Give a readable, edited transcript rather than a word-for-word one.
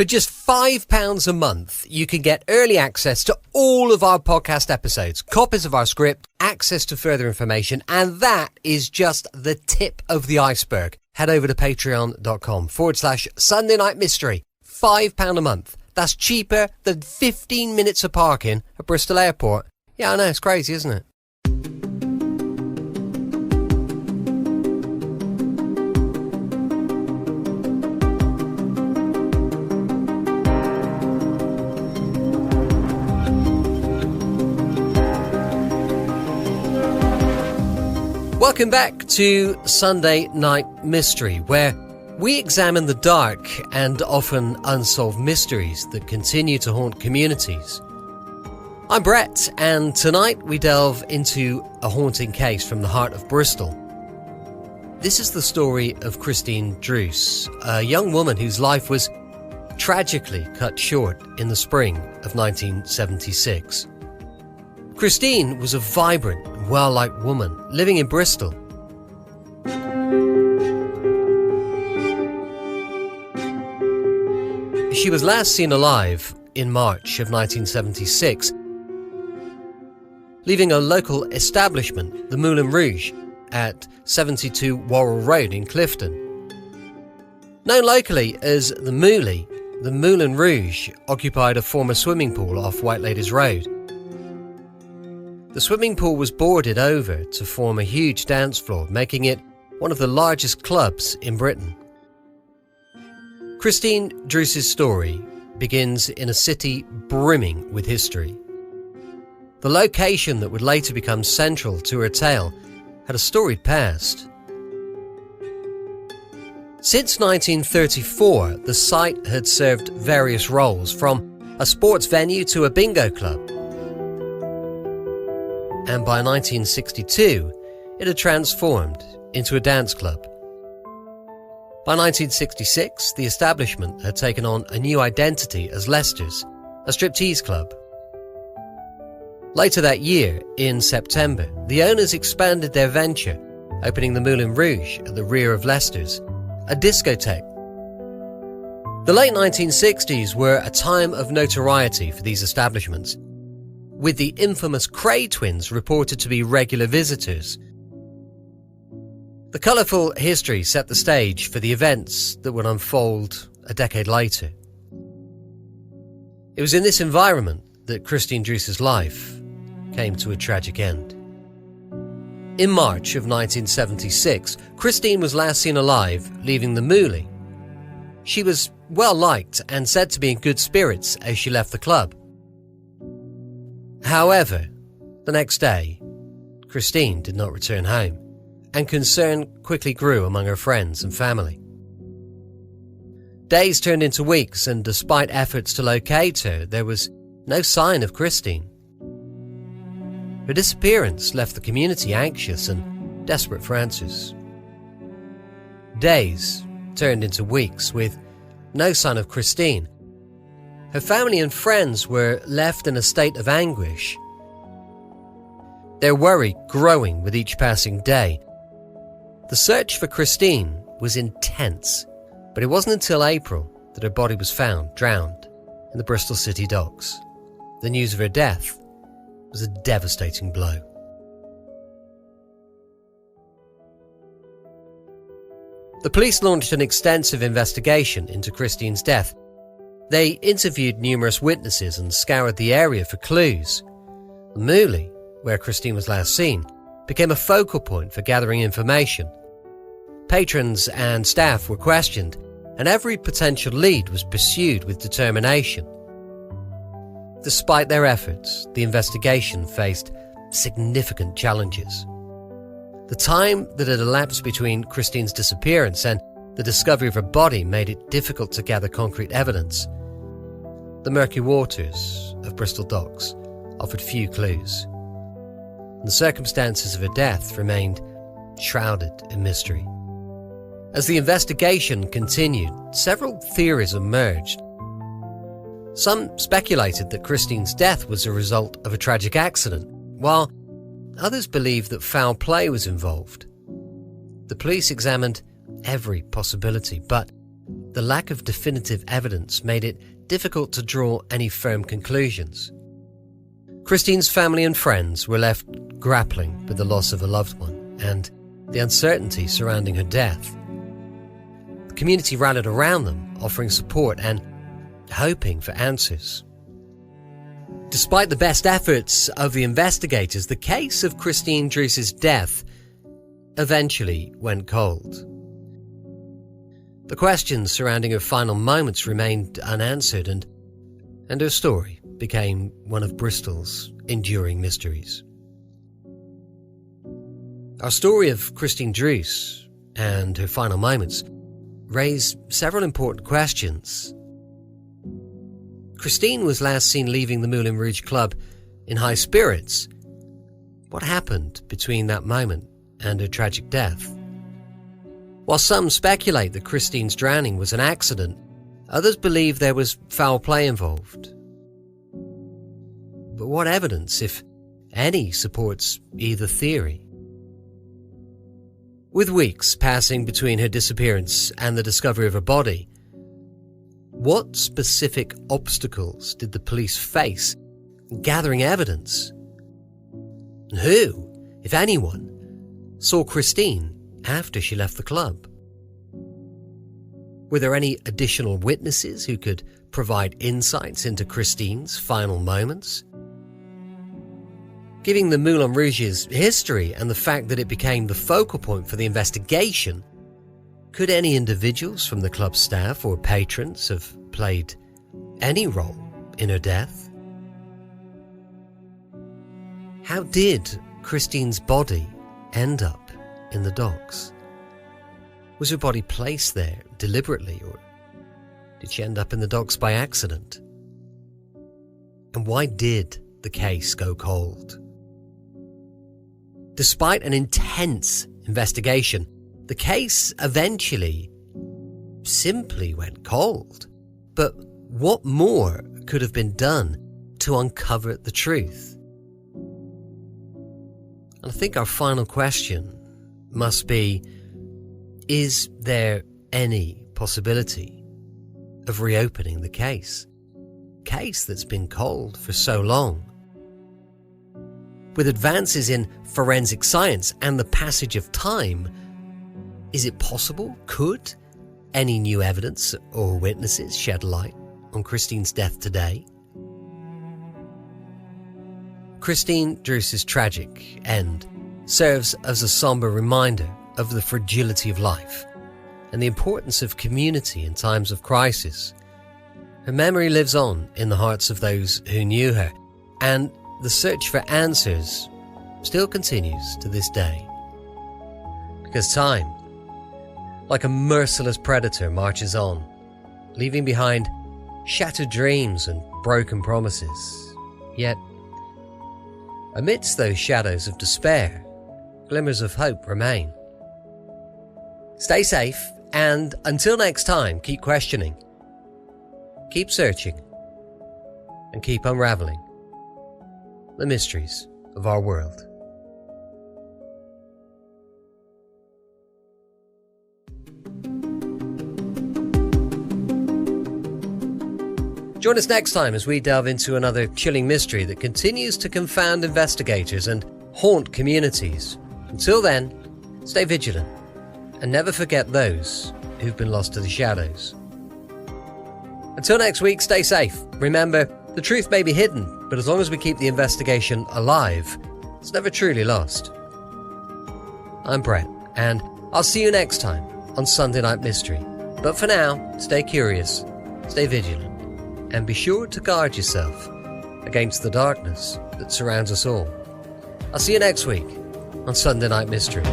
For just £5 a month, you can get early access to all of our podcast episodes, copies of our script, access to further information, and that is just the tip of the iceberg. Head over to patreon.com/Sunday Night Mystery. £5 a month. That's cheaper than 15 minutes of parking at Bristol Airport. Yeah, I know, it's crazy, isn't it? Welcome back to Sunday Night Mystery, where we examine the dark and often unsolved mysteries that continue to haunt communities. I'm Brett, and tonight we delve into a haunting case from the heart of Bristol. This is the story of Christine Druce, a young woman whose life was tragically cut short in the spring of 1976. Christine was a vibrant and well-liked woman living in Bristol. She was last seen alive in March of 1976, leaving a local establishment, the Moulin Rouge, at 72 Worrell Road in Clifton. Known locally as the Moulin, the Moulin Rouge occupied a former swimming pool off White Ladies Road. The swimming pool was boarded over to form a huge dance floor, making it one of the largest clubs in Britain. Christine Druce's story begins in a city brimming with history. The location that would later become central to her tale had a storied past. Since 1934, the site had served various roles, from a sports venue to a bingo club. And by 1962, it had transformed into a dance club. By 1966, the establishment had taken on a new identity as Leicester's, a striptease club. Later that year, in September, the owners expanded their venture, opening the Moulin Rouge at the rear of Leicester's, a discotheque. The late 1960s were a time of notoriety for these establishments, with the infamous Cray twins reported to be regular visitors. The colourful history set the stage for the events that would unfold a decade later. It was in this environment that Christine Druce's life came to a tragic end. In March of 1976, Christine was last seen alive leaving the Moulin. She was well liked and said to be in good spirits as she left the club. However, the next day, Christine did not return home, and concern quickly grew among her friends and family. Days turned into weeks, and despite efforts to locate her, there was no sign of Christine. Her disappearance left the community anxious and desperate for answers. Days turned into weeks with no sign of Christine. Her family and friends were left in a state of anguish, their worry growing with each passing day. The search for Christine was intense, but it wasn't until April that her body was found drowned in the Bristol City docks. The news of her death was a devastating blow. The police launched an extensive investigation into Christine's death. They interviewed numerous witnesses and scoured the area for clues. The Moulin, where Christine was last seen, became a focal point for gathering information. Patrons and staff were questioned, and every potential lead was pursued with determination. Despite their efforts, the investigation faced significant challenges. The time that had elapsed between Christine's disappearance and the discovery of her body made it difficult to gather concrete evidence. The murky waters of Bristol docks offered few clues, and the circumstances of her death remained shrouded in mystery. As the investigation continued, several theories emerged. Some speculated that Christine's death was a result of a tragic accident, while others believed that foul play was involved. The police examined every possibility, but the lack of definitive evidence made it difficult to draw any firm conclusions. Christine's family and friends were left grappling with the loss of a loved one and the uncertainty surrounding her death. The community rallied around them, offering support and hoping for answers. Despite the best efforts of the investigators, the case of Christine Druce's death eventually went cold. The questions surrounding her final moments remained unanswered, and her story became one of Bristol's enduring mysteries. Our story of Christine Druce and her final moments raise several important questions. Christine was last seen leaving the Moulin Rouge club in high spirits. What happened between that moment and her tragic death? While some speculate that Christine's drowning was an accident, others believe there was foul play involved. But what evidence, if any, supports either theory? With weeks passing between her disappearance and the discovery of her body, what specific obstacles did the police face in gathering evidence? And who, if anyone, saw Christine after she left the club? Were there any additional witnesses who could provide insights into Christine's final moments? Given the Moulin Rouge's history and the fact that it became the focal point for the investigation, could any individuals from the club staff or patrons have played any role in her death? How did Christine's body end up in the docks? Was her body placed there deliberately, or did she end up in the docks by accident? And why did the case go cold? Despite an intense investigation, the case eventually simply went cold. But what more could have been done to uncover the truth? And I think our final question must be, is there any possibility of reopening the case? Case that's been cold for so long. With advances in forensic science and the passage of time, is it possible? Could any new evidence or witnesses shed light on Christine's death today? Christine Druce's tragic end serves as a somber reminder of the fragility of life and the importance of community in times of crisis. Her memory lives on in the hearts of those who knew her, and the search for answers still continues to this day. Because time, like a merciless predator, marches on, leaving behind shattered dreams and broken promises. Yet, amidst those shadows of despair, glimmers of hope remain. Stay safe, and until next time, keep questioning, keep searching, and keep unraveling the mysteries of our world. Join us next time as we delve into another chilling mystery that continues to confound investigators and haunt communities. Until then, stay vigilant and never forget those who've been lost to the shadows. Until next week, stay safe. Remember, the truth may be hidden, but as long as we keep the investigation alive, it's never truly lost. I'm Brett, and I'll see you next time on Sunday Night Mystery. But for now, stay curious, stay vigilant, and be sure to guard yourself against the darkness that surrounds us all. I'll see you next week on Sunday Night Mystery.